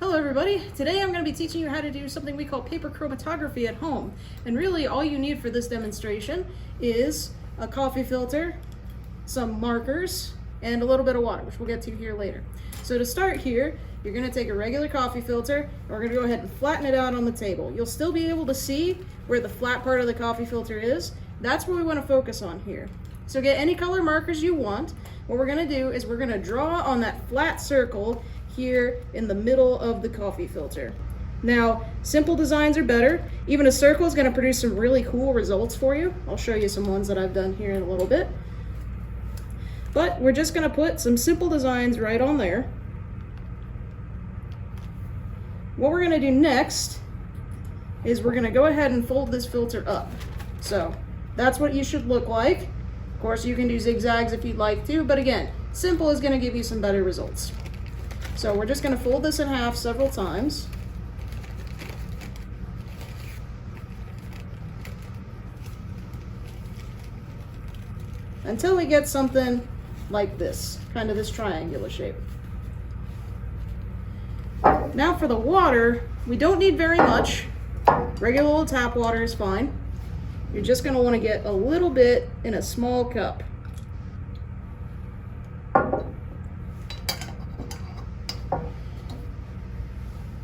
Hello everybody, today I'm going to be teaching you how to do something we call paper chromatography at home. And really all you need for this demonstration is a coffee filter, some markers, and a little bit of water, which we'll get to here later. So to start here, you're going to take a regular coffee filter, and we're going to go ahead and flatten it out on the table. You'll still be able to see where the flat part of the coffee filter is. That's what we want to focus on here. So get any color markers you want. What we're going to do is we're going to draw on that flat circle here in the middle of the coffee filter. Now, simple designs are better. Even a circle is going to produce some really cool results for you. I'll show you some ones that I've done here in a little bit. But we're just going to put some simple designs right on there. What we're going to do next is we're going to go ahead and fold this filter up. So that's what you should look like. Of course, you can do zigzags if you'd like to, but again, simple is going to give you some better results. So we're just going to fold this in half several times. Until we get something like this, kind of this triangular shape. Now for the water, we don't need very much. Regular old tap water is fine. You're just going to want to get a little bit in a small cup.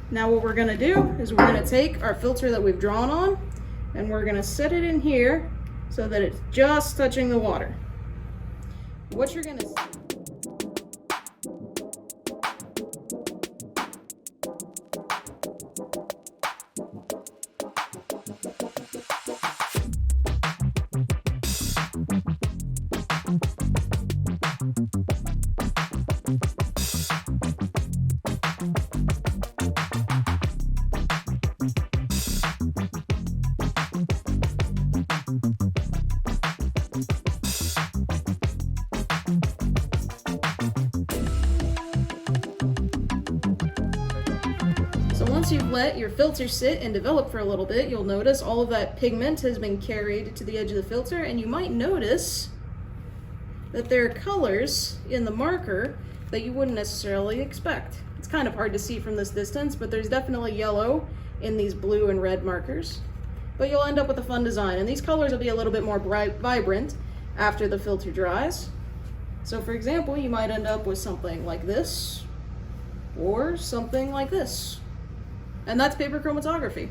Now what we're going to do is we're going to take our filter that we've drawn on and we're going to set it in here so that it's just touching the water. What you're going to see. Once you've let your filter sit and develop for a little bit, you'll notice all of that pigment has been carried to the edge of the filter, and you might notice that there are colors in the marker that you wouldn't necessarily expect. It's kind of hard to see from this distance, but there's definitely yellow in these blue and red markers. But you'll end up with a fun design, and these colors will be a little bit more bright, vibrant after the filter dries. So for example, you might end up with something like this, or something like this. And that's paper chromatography.